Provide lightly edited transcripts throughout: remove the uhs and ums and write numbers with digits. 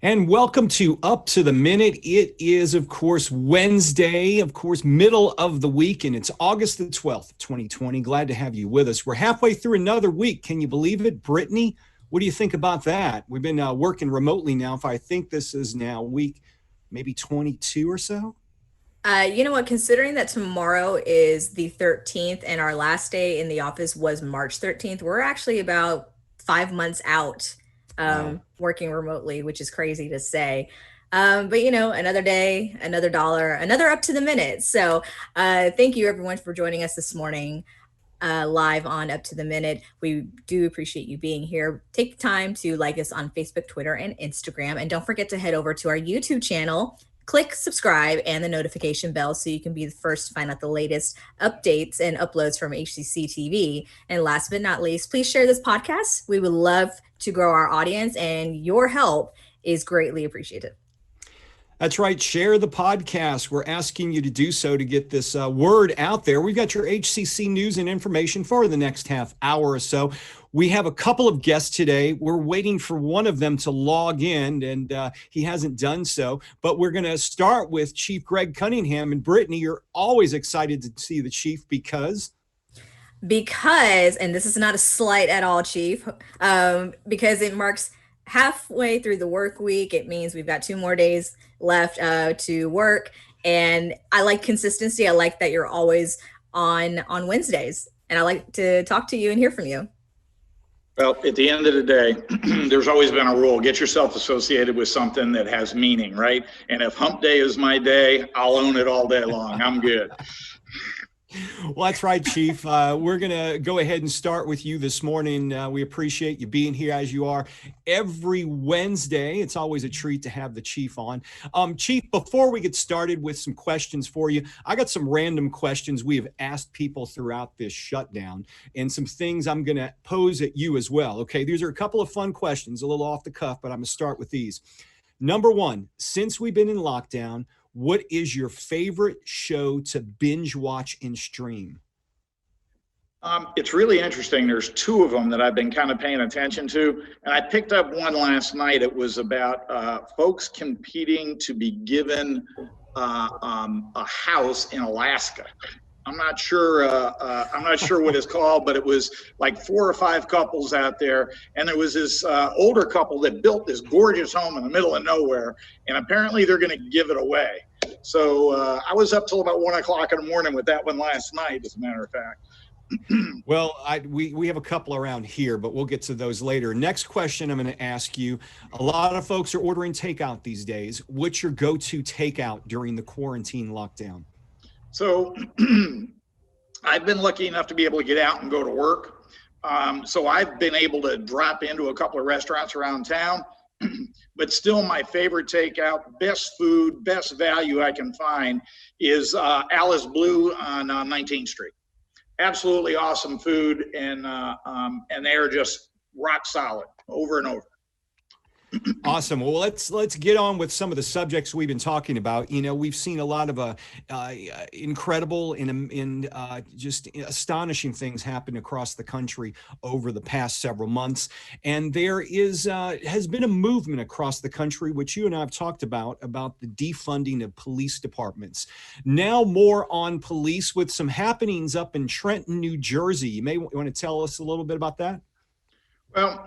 And welcome to Up to the Minute. It is, of course, Wednesday, middle of the week, and it's August the 12th, 2020. Glad to have you with us. We're halfway through another week. Can you believe it? Brittany, what do you think about that? We've been working remotely now. I think this is now week maybe 22 or so. You know what, considering that tomorrow is the 13th and our last day in the office was March 13th, we're actually about 5 months out working remotely, which is crazy to say. But another day, another dollar, another up to the minute. So thank you everyone for joining us this morning live on Up to the Minute. We do appreciate you being here. Take time to like us on Facebook, Twitter, and Instagram. And don't forget to head over to our YouTube channel. Click subscribe and the notification bell so you can be the first to find out the latest updates and uploads from HCCTV. And last but not least, please share this podcast. We would love to grow our audience, and your help is greatly appreciated. That's right. Share the podcast. We're asking you to do so to get this word out there. We've got your HCC news and information for the next half hour or so. We have a couple of guests today. We're waiting for one of them to log in, and he hasn't done so. But we're going to start with Chief Greg Cunningham. And Brittany, you're always excited to see the chief because, and this is not a slight at all, Chief, because it marks halfway through the work week. It means we've got 2 more days left to work. And I like consistency. I like that you're always on Wednesdays. And I like to talk to you and hear from you. Well, at the end of the day, there's always been a rule. Get yourself associated with something that has meaning, right? And if hump day is my day, I'll own it all day long. I'm good. Well, that's right, Chief. We're going to go ahead and start with you this morning. We appreciate you being here as you are every Wednesday. It's always a treat to have the Chief on. Chief, before we get started with some questions for you, I got some random questions we have asked people throughout this shutdown and some things I'm going to pose at you as well. Okay, these are a couple of fun questions, a little off the cuff, but I'm going to start with these. Number one, since we've been in lockdown, what is your favorite show to binge watch and stream? It's really interesting. There's 2 of them that I've been kind of paying attention to, and I picked up one last night. It was about folks competing to be given a house in Alaska. I'm not sure what it's called, but it was like 4 or 5 couples out there, and there was this older couple that built this gorgeous home in the middle of nowhere, and apparently they're going to give it away. So I was up till about 1 o'clock in the morning with that one last night, as a matter of fact. Well, we have a couple around here, but we'll get to those later. Next question I'm going to ask you. A lot of folks are ordering takeout these days. What's your go-to takeout during the quarantine lockdown? So I've been lucky enough to be able to get out and go to work. So I've been able to drop into a couple of restaurants around town, but still my favorite takeout, best food, best value I can find is Alice Blue on 19th Street. Absolutely awesome food, and they're just rock solid over and over. Awesome. Well, let's get on with some of the subjects we've been talking about. You know, we've seen a lot of incredible and just astonishing things happen across the country over the past several months. And there has been a movement across the country, which you and I have talked about the defunding of police departments. Now more on police with some happenings up in Trenton, New Jersey. You may want to tell us a little bit about that. Well,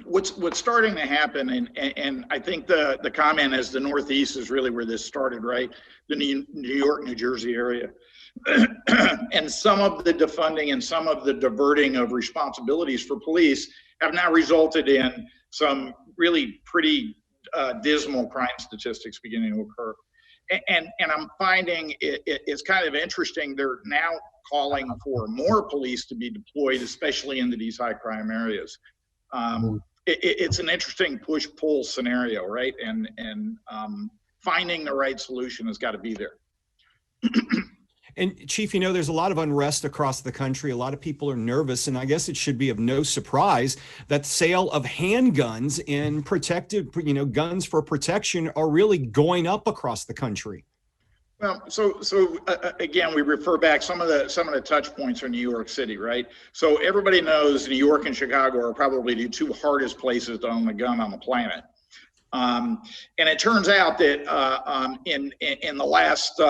what's starting to happen, and I think the comment is the Northeast is really where this started, right? The New York, New Jersey area. And some of the defunding and some of the diverting of responsibilities for police have now resulted in some really pretty dismal crime statistics beginning to occur. And I'm finding it's kind of interesting. They're now calling for more police to be deployed, especially into these high crime areas. It's an interesting push-pull scenario, right? And finding the right solution has got to be there. And Chief, you know, there's a lot of unrest across the country. A lot of people are nervous, and I guess it should be of no surprise that sale of handguns and protected, guns for protection are really going up across the country. Well, so again, we refer back some of the touch points are New York City, right? So everybody knows New York and Chicago are probably the 2 hardest places to own a gun on the planet. And it turns out that in the last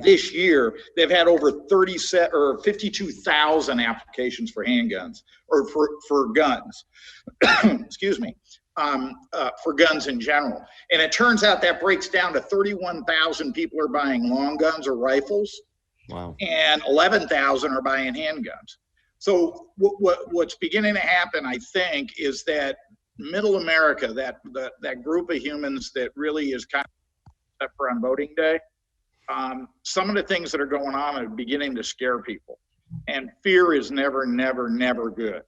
this year they've had over 52,000 applications for handguns or for guns. Excuse me. For guns in general. And it turns out that breaks down to 31,000 people are buying long guns or rifles. Wow. And 11,000 are buying handguns. So what's beginning to happen, I think, is that middle America, that group of humans that really is kind of up for on voting day, some of the things that are going on are beginning to scare people. And fear is never, never, never good.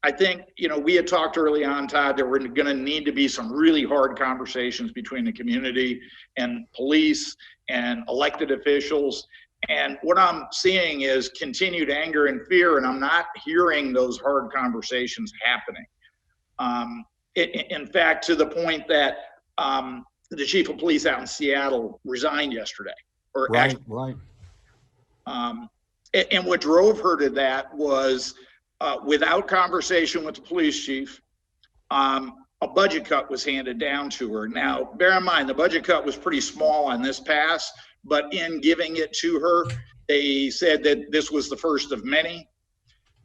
I think, we had talked early on, Todd, that we're going to need to be some really hard conversations between the community and police and elected officials. And what I'm seeing is continued anger and fear, and I'm not hearing those hard conversations happening. In fact, to the point that the chief of police out in Seattle resigned yesterday. Right. And what drove her to that was without conversation with the police chief, a budget cut was handed down to her. Now, bear in mind, the budget cut was pretty small on this pass, but in giving it to her, they said that this was the first of many.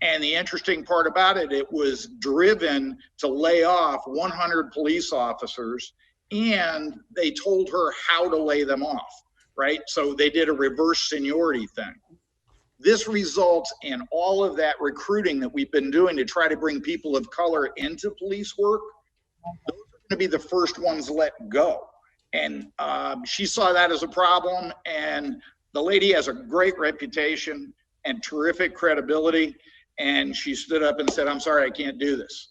And the interesting part about it, it was driven to lay off 100 police officers, and they told her how to lay them off, right? So they did a reverse seniority thing. This results in all of that recruiting that we've been doing to try to bring people of color into police work. Those are going to be the first ones let go. And she saw that as a problem. And the lady has a great reputation and terrific credibility. And she stood up and said, "I'm sorry, I can't do this."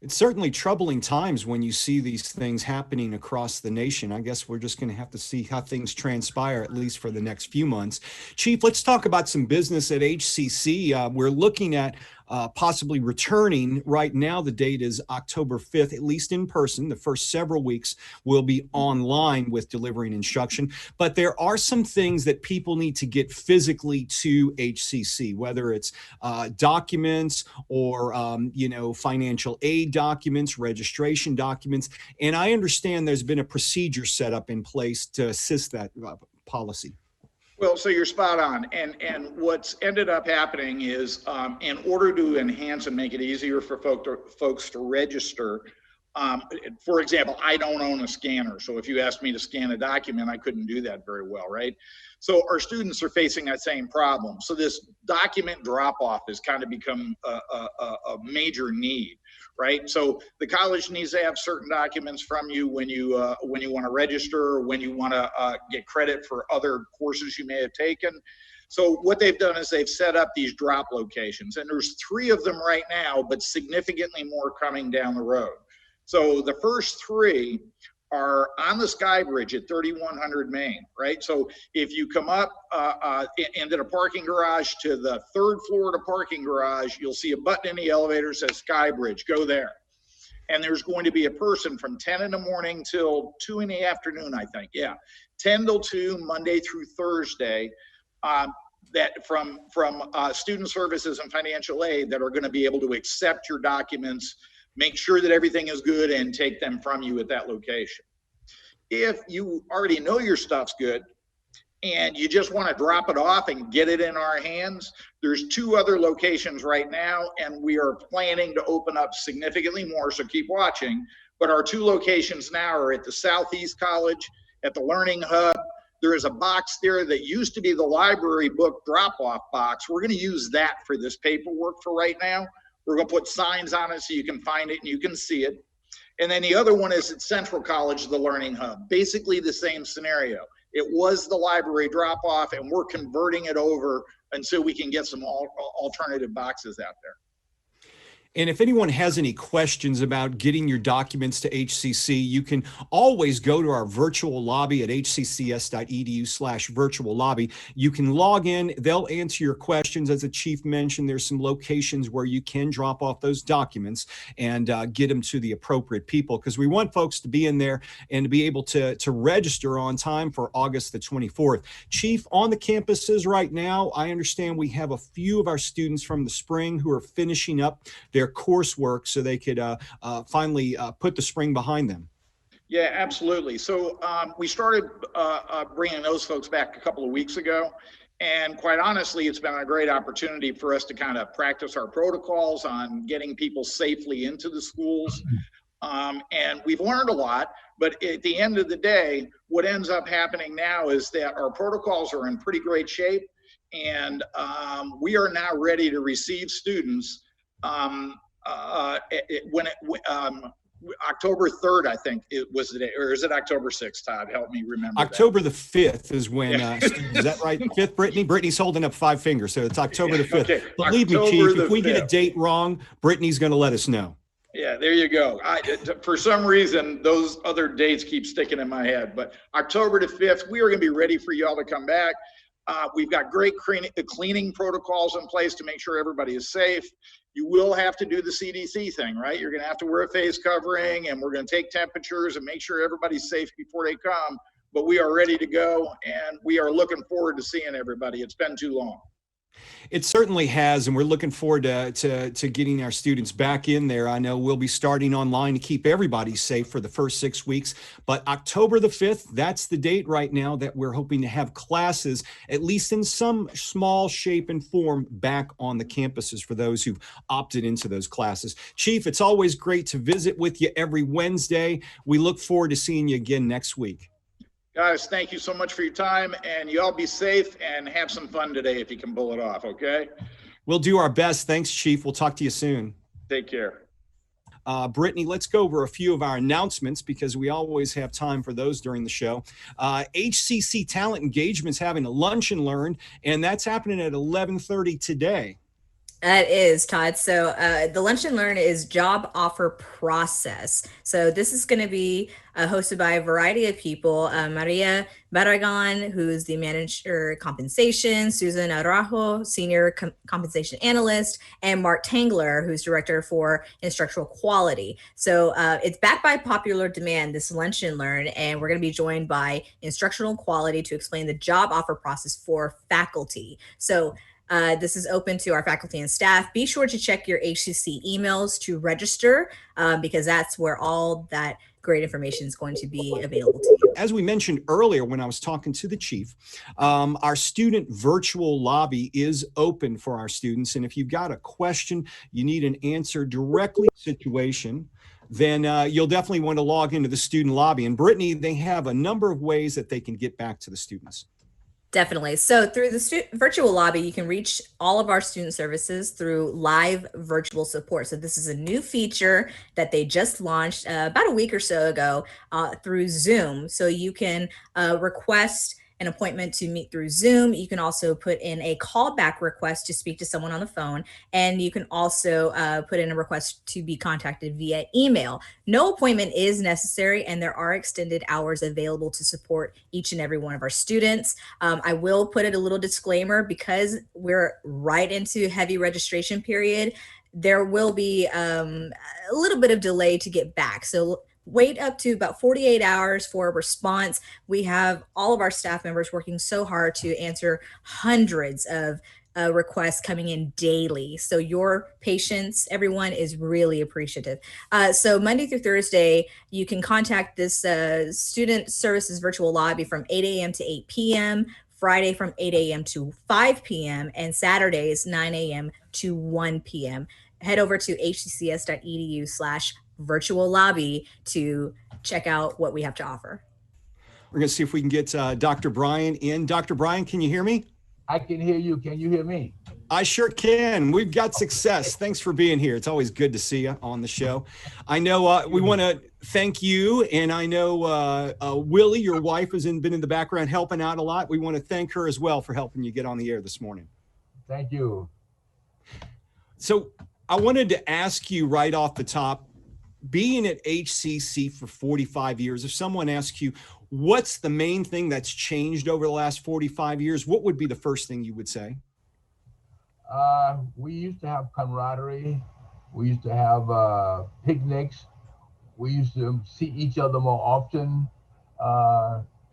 It's certainly troubling times when you see these things happening across the nation. I guess we're just going to have to see how things transpire, at least for the next few months. Chief, let's talk about some business at HCC. We're looking at possibly returning. Right now, the date is October 5th, at least in person. The first several weeks will be online with delivering instruction. But there are some things that people need to get physically to HCC, whether it's documents or, financial aid documents, registration documents. And I understand there's been a procedure set up in place to assist that policy. Well, so you're spot on. And what's ended up happening is in order to enhance and make it easier for folks to register, for example, I don't own a scanner. So if you asked me to scan a document, I couldn't do that very well, right? So our students are facing that same problem. So this document drop-off has kind of become a major need, right? So the college needs to have certain documents from you when you want to register, or when you want to get credit for other courses you may have taken. So what they've done is they've set up these drop locations, and there's 3 of them right now, but significantly more coming down the road. So the first 3 are on the Sky Bridge at 3100 Main, right? So if you come up into the parking garage to the 3rd floor of the parking garage, you'll see a button in the elevator that says Sky Bridge, go there. And there's going to be a person from 10 in the morning till 2 in the afternoon, I think. Yeah, 10 till 2, Monday through Thursday, that from student services and financial aid that are going to be able to accept your documents, make sure that everything is good, and take them from you at that location. If you already know your stuff's good and you just want to drop it off and get it in our hands, there's 2 other locations right now, and we are planning to open up significantly more, so keep watching. But our 2 locations now are at the Southeast College, at the Learning Hub. There is a box there that used to be the library book drop-off box. We're going to use that for this paperwork for right now. We're going to put signs on it so you can find it and you can see it. And then the other one is at Central College, the Learning Hub. Basically the same scenario. It was the library drop-off, and we're converting it over until we can get some alternative boxes out there. And if anyone has any questions about getting your documents to HCC, you can always go to our virtual lobby at hccs.edu/virtual lobby. You can log in. They'll answer your questions. As the chief mentioned, there's some locations where you can drop off those documents and get them to the appropriate people, because we want folks to be in there and to be able to register on time for August the 24th. Chief, on the campuses right now, I understand we have a few of our students from the spring who are finishing up their coursework so they could finally put the spring behind them. Yeah, absolutely. So we started bringing those folks back a couple of weeks ago. And quite honestly, it's been a great opportunity for us to kind of practice our protocols on getting people safely into the schools. And we've learned a lot, but at the end of the day, what ends up happening now is that our protocols are in pretty great shape. And we are now ready to receive students October 3rd, I think it was the day, or is it October 6th, Todd? Help me remember. October the 5th is when, is that right? 5th, Brittany? Brittany's holding up 5 fingers, so it's October the 5th. Okay. Believe me, Chief, if we get a date wrong, Brittany's going to let us know. Yeah, there you go. For some reason, those other dates keep sticking in my head, but October the 5th, we are going to be ready for y'all to come back. We've got great cleaning protocols in place to make sure everybody is safe. You will have to do the CDC thing, right? You're going to have to wear a face covering, and we're going to take temperatures and make sure everybody's safe before they come. But we are ready to go, and we are looking forward to seeing everybody. It's been too long. It certainly has, and we're looking forward to getting our students back in there. I know we'll be starting online to keep everybody safe for the first 6 weeks, but October the 5th, that's the date right now that we're hoping to have classes, at least in some small shape and form, back on the campuses for those who've opted into those classes. Chief, it's always great to visit with you every Wednesday. We look forward to seeing you again next week. Guys, thank you so much for your time, and you all be safe and have some fun today if you can pull it off, okay? We'll do our best. Thanks, Chief. We'll talk to you soon. Take care. Brittany, let's go over a few of our announcements because we always have time for those during the show. HCC Talent Engagement's having a lunch and learn, and that's happening at 11:30 today. That is, Todd. So the Lunch and Learn is job offer process. So this is going to be hosted by a variety of people. Maria Barragan, who's the manager compensation, Susan Araujo, senior compensation analyst, and Mark Tangler, who's director for instructional quality. So it's backed by popular demand, this Lunch and Learn, and we're going to be joined by instructional quality to explain the job offer process for faculty. So this is open to our faculty and staff. Be sure to check your HCC emails to register because that's where all that great information is going to be available to you. As we mentioned earlier when I was talking to the chief, our student virtual lobby is open for our students. And if you've got a question, you need an answer directly to the situation, then you'll definitely want to log into the student lobby. And Brittany, they have a number of ways that they can get back to the students. Definitely. So through the virtual lobby, you can reach all of our student services through live virtual support. So this is a new feature that they just launched about a week or so ago through Zoom. So you can request an appointment to meet through Zoom. You can also put in a callback request to speak to someone on the phone. And you can also put in a request to be contacted via email. No appointment is necessary, and there are extended hours available to support each and every one of our students. I will put it a little disclaimer because we're right into heavy registration period. There will be a little bit of delay to get back. So wait up to about 48 hours for a response. We have all of our staff members working so hard to answer hundreds of requests coming in daily. So your patience, everyone, is really appreciative. So Monday through Thursday, you can contact this student services virtual lobby from 8 a.m. to 8 p.m., Friday from 8 a.m. to 5 p.m., and Saturdays 9 a.m. to 1 p.m. Head over to hccs.edu/virtual lobby to check out what we have to offer. We're going to see if we can get Dr. Bryant in. Dr. Bryant, can you hear me? I can hear you. Can you hear me? I sure can. We've got success. Thanks for being here. It's always good to see you on the show. I know we want to thank you, and I know Willie, your wife, has been in the background helping out a lot. We want to thank her as well for helping you get on the air this morning. Thank you. So I wanted to ask you right off the top, being at HCC for 45 years, if someone asks you, what's the main thing that's changed over the last 45 years, what would be the first thing you would say? We used to have camaraderie. We used to have picnics. We used to see each other more often.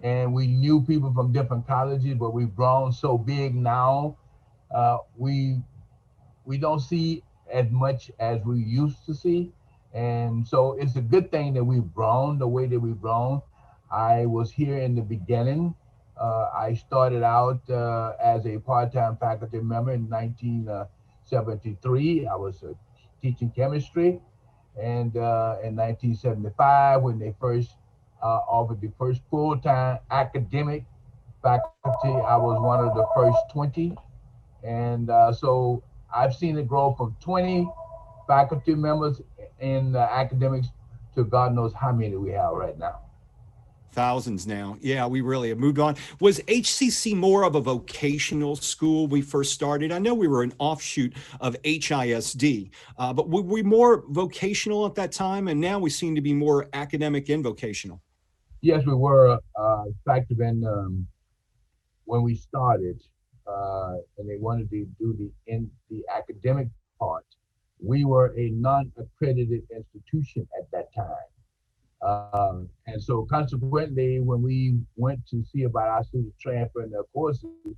And we knew people from different colleges, but we've grown so big now. We don't see as much as we used to see. And so it's a good thing that we've grown the way that we've grown. I was here in the beginning. I started out as a part-time faculty member in 1973. I was teaching chemistry. And in 1975, when they first offered the first full-time academic faculty, I was one of the first 20. And so I've seen it grow from 20 faculty members in academics to God knows how many we have right now. Thousands now. Yeah, we really have moved on. Was HCC more of a vocational school when we first started? I know we were an offshoot of HISD, but were we more vocational at that time? And now we seem to be more academic and vocational. Yes, we were. In fact, when we started, and they wanted to do the academic part, we were a non-accredited institution at that time. And so consequently, when we went to see about our students transferring their courses, the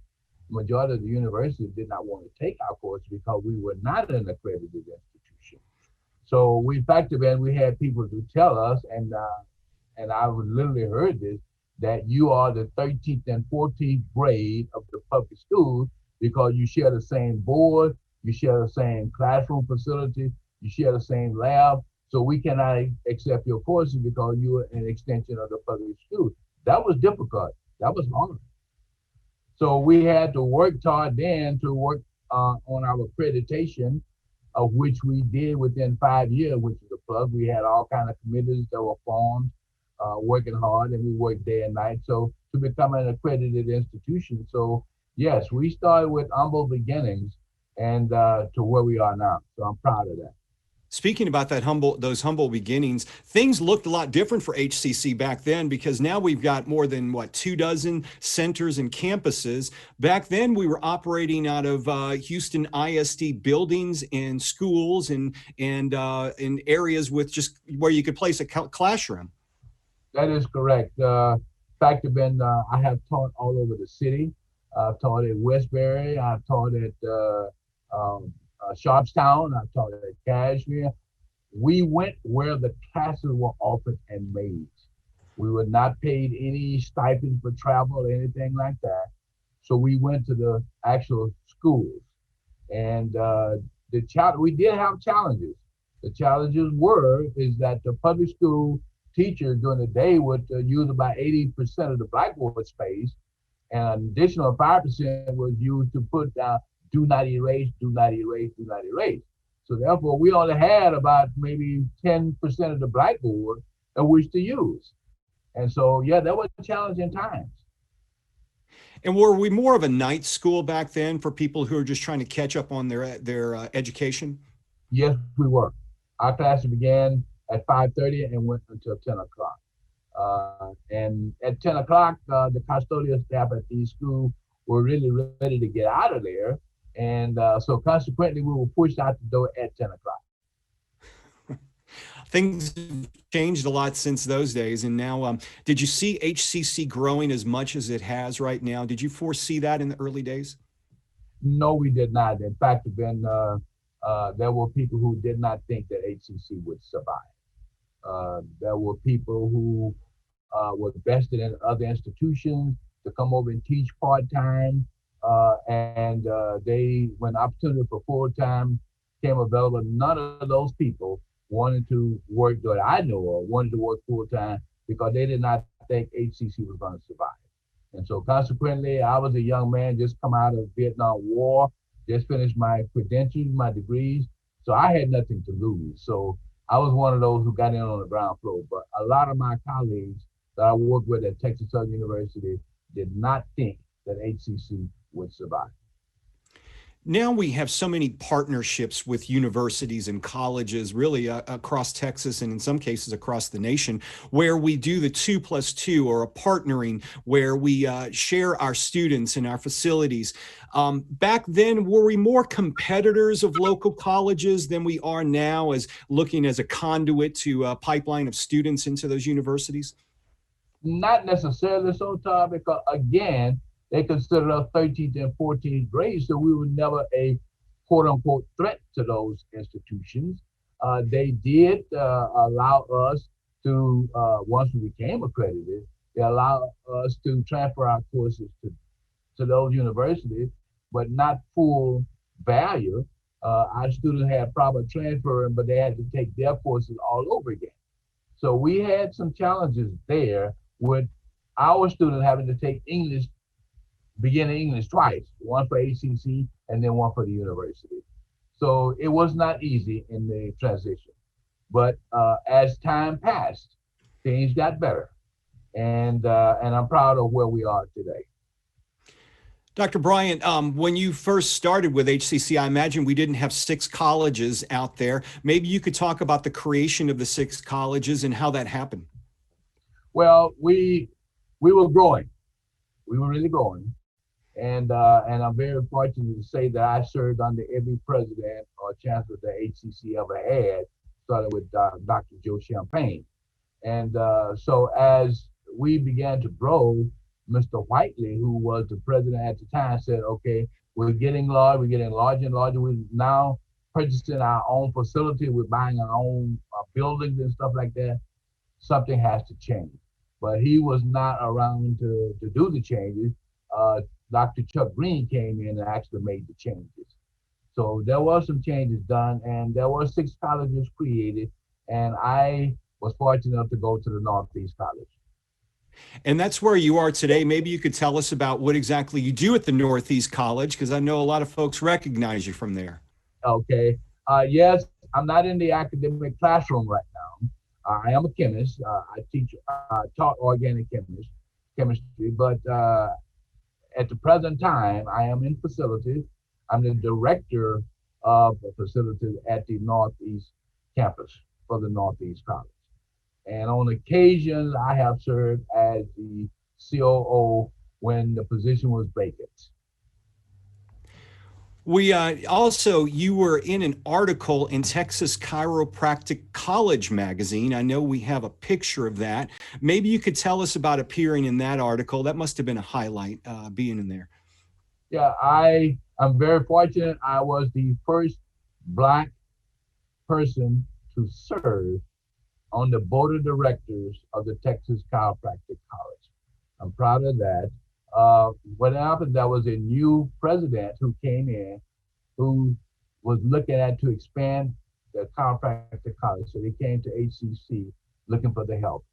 majority of the universities did not want to take our course because we were not an accredited institution. So we factored in, we had people to tell us, and I literally heard this, that you are the 13th and 14th grade of the public schools because you share the same board, you share the same classroom facility, you share the same lab. So we cannot accept your courses because you are an extension of the public school. That was difficult. That was hard. So we had to work hard then to work on our accreditation, of which we did within 5 years, which is a plus. We had all kinds of committees that were formed, working hard, and we worked day and night. So to become an accredited institution. So yes, we started with humble beginnings and to where we are now. So I'm proud of that. Speaking about those humble beginnings, things looked a lot different for HCC back then because now we've got more than 24 centers and campuses. Back then we were operating out of Houston ISD buildings and schools and in areas with just where you could place a classroom. That is correct. In fact, I have taught all over the city. I've taught at Westbury. I've taught at Sharpstown. I've taught at Cashmere. We went where the classes were offered and made. We were not paid any stipends for travel or anything like that. So we went to the actual schools. And we did have challenges. The challenges is that the public school teacher during the day would use about 80% of the blackboard space, and an additional 5% was used to put down do not erase, do not erase, do not erase. So therefore, we only had about maybe 10% of the blackboard of which to use. And so, yeah, that was challenging times. And were we more of a night school back then for people who are just trying to catch up on their education? Yes, we were. Our classes began at 5:30 and went until 10 o'clock. And at 10 o'clock, the custodial staff at these schools were really ready to get out of there. And so consequently, we were pushed out the door at 10 o'clock. Things have changed a lot since those days. And now, did you see HCC growing as much as it has right now? Did you foresee that in the early days? No, we did not. In fact, there were people who did not think that HCC would survive. There were people who were vested in other institutions to come over and teach part-time. And when opportunity for full-time came available, none of those people wanted to work, that I know of, wanted to work full-time because they did not think HCC was going to survive. And so consequently, I was a young man just come out of Vietnam War, just finished my credentials, my degrees. So I had nothing to lose. So I was one of those who got in on the ground floor. But a lot of my colleagues that I worked with at Texas Southern University did not think that HCC would survive. Now we have so many partnerships with universities and colleges, really across Texas and in some cases across the nation, where we do the 2+2 or a partnering where we share our students and our facilities. Back then, were we more competitors of local colleges than we are now, as looking as a conduit to a pipeline of students into those universities? Not necessarily so, Todd, because again, they considered us 13th and 14th grade, so we were never a quote unquote threat to those institutions. They did allow us to, once we became accredited, they allowed us to transfer our courses to those universities, but not full value. Our students had proper transferring, but they had to take their courses all over again. So we had some challenges there with our students having to take English, beginning English twice, one for HCC and then one for the university. So it was not easy in the transition. But as time passed, things got better. And I'm proud of where we are today. Dr. Bryant, when you first started with HCC, I imagine we didn't have 6 colleges out there. Maybe you could talk about the creation of the 6 colleges and how that happened. Well, we were growing. We were really growing. And I'm very fortunate to say that I served under every president or chancellor that HCC ever had, starting with Dr. Joe Champagne. And so as we began to grow, Mr. Whiteley, who was the president at the time, said, okay, we're getting larger and larger. We're now purchasing our own facility. We're buying our own buildings and stuff like that. Something has to change. But he was not around to do the changes. Dr. Chuck Green came in and actually made the changes. So there were some changes done, and there were 6 colleges created, and I was fortunate enough to go to the Northeast College. And that's where you are today. Maybe you could tell us about what exactly you do at the Northeast College, because I know a lot of folks recognize you from there. Okay. Yes, I'm not in the academic classroom right now. I am a chemist. I taught organic chemistry, but at the present time, I am in facilities. I'm the director of facilities at the Northeast campus for the Northeast College. And on occasion, I have served as the COO when the position was vacant. We also, you were in an article in Texas Chiropractic College magazine. I know we have a picture of that. Maybe you could tell us about appearing in that article. That must have been a highlight, being in there. Yeah, I'm very fortunate. I was the first Black person to serve on the board of directors of the Texas Chiropractic College. I'm proud of that. What happened, there was a new president who came in who was looking at to expand the chiropractic college. So they came to HCC looking for the help.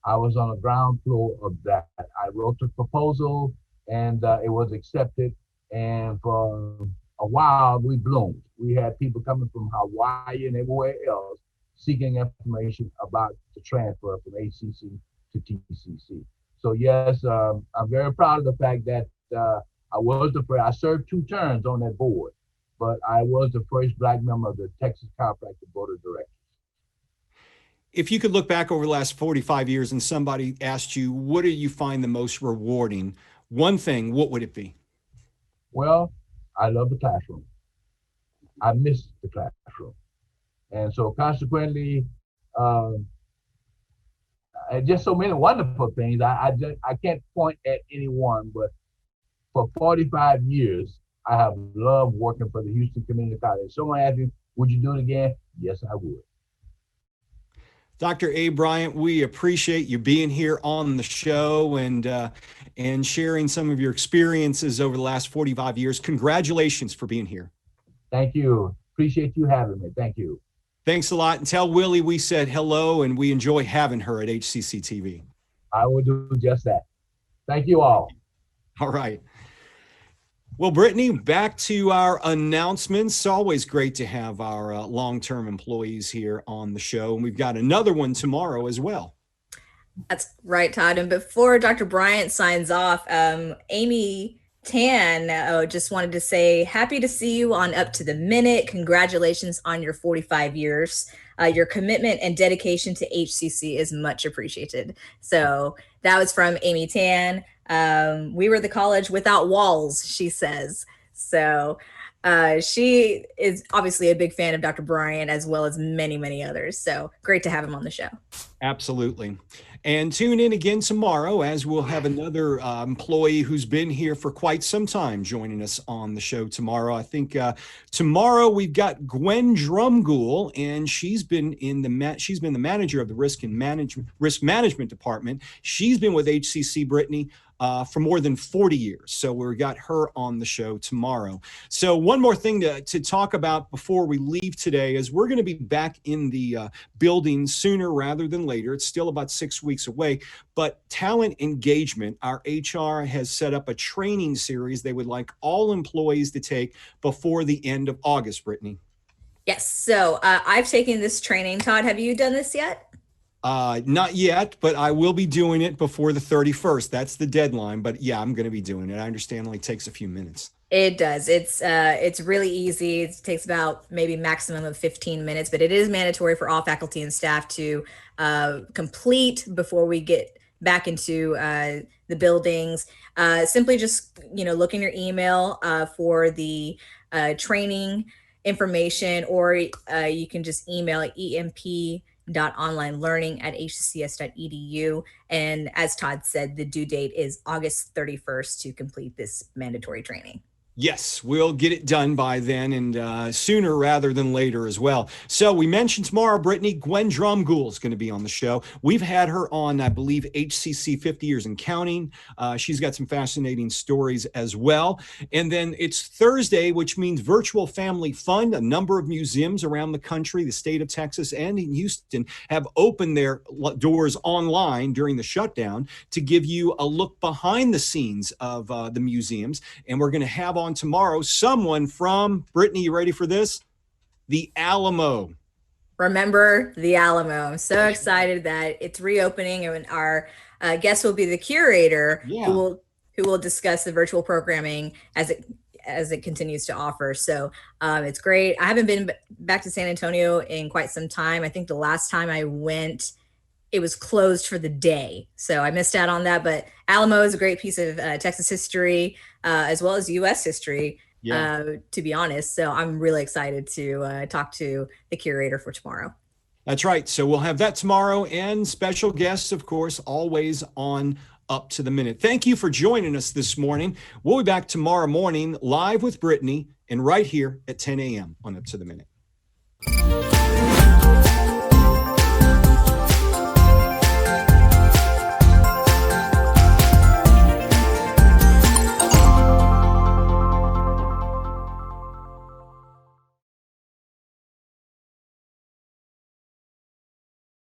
I was on the ground floor of that. I wrote the proposal and it was accepted. And for a while, we bloomed. We had people coming from Hawaii and everywhere else seeking information about the transfer from HCC to TCC. So yes, I'm very proud of the fact that I was the first. I served 2 terms on that board, but I was the first Black member of the Texas Chiropractic Board of Directors. If you could look back over the last 45 years and somebody asked you, what do you find the most rewarding? One thing, what would it be? Well, I love the classroom. I miss the classroom. And so consequently, just so many wonderful things. I can't point at any one, but for 45 years, I have loved working for the Houston Community College. Someone asked me, would you do it again? Yes, I would. Dr. Abe Bryant, we appreciate you being here on the show and sharing some of your experiences over the last 45 years. Congratulations for being here. Thank you. Appreciate you having me. Thank you. Thanks a lot. And tell Willie we said hello and we enjoy having her at HCCTV. I will do just that. Thank you all. All right. Well, Brittany, back to our announcements. It's always great to have our long-term employees here on the show. And we've got another one tomorrow as well. That's right, Todd. And before Dr. Bryant signs off, Amy Tan just wanted to say, happy to see you on Up to the Minute. Congratulations on your 45 years. Your commitment and dedication to HCC is much appreciated. So that was from Amy Tan. We were the college without walls, she says. So she is obviously a big fan of Dr. Bryant, as well as many, many others. So great to have him on the show. Absolutely. And tune in again tomorrow, as we'll have another employee who's been here for quite some time joining us on the show tomorrow. I think tomorrow we've got Gwen Drumgool, and she's been the manager of the risk management department. She's been with HCC, Brittany, for more than 40 years. So we've got her on the show tomorrow. So one more thing to talk about before we leave today is we're going to be back in the building sooner rather than later. It's still about 6 weeks away, but talent engagement, our HR has set up a training series they would like all employees to take before the end of August, Brittany. Yes. So I've taken this training. Todd, have you done this yet? Not yet, but I will be doing it before the 31st. That's the deadline. But yeah, I'm going to be doing it. I understand it only takes a few minutes. It does. It's really easy. It takes about maybe maximum of 15 minutes, but it is mandatory for all faculty and staff to complete before we get back into the buildings. Simply just, look in your email for the training information, or you can just email emp.onlinelearning@hccs.edu. And as Todd said, the due date is August 31st to complete this mandatory training. Yes, we'll get it done by then, and sooner rather than later as well. So we mentioned tomorrow, Brittany, Gwen Drumgool is going to be on the show. We've had her on, I believe, HCC 50 Years and Counting. She's got some fascinating stories as well. And then it's Thursday, which means Virtual Family Fun. A number of museums around the country, the state of Texas and in Houston, have opened their doors online during the shutdown to give you a look behind the scenes of the museums. And we're going to have on tomorrow someone from, Brittany, you ready for this? The Alamo. Remember the Alamo. I'm so excited that it's reopening, and our guest will be the curator, who will discuss the virtual programming as it continues to offer. So it's great. I haven't been back to San Antonio in quite some time. I think the last time I went, it was closed for the day. So I missed out on that, but Alamo is a great piece of Texas history, as well as U.S. history, to be honest. So I'm really excited to talk to the curator for tomorrow. That's right. So we'll have that tomorrow, and special guests, of course, always on Up to the Minute. Thank you for joining us this morning. We'll be back tomorrow morning live with Brittany, and right here at 10 a.m. on Up to the Minute.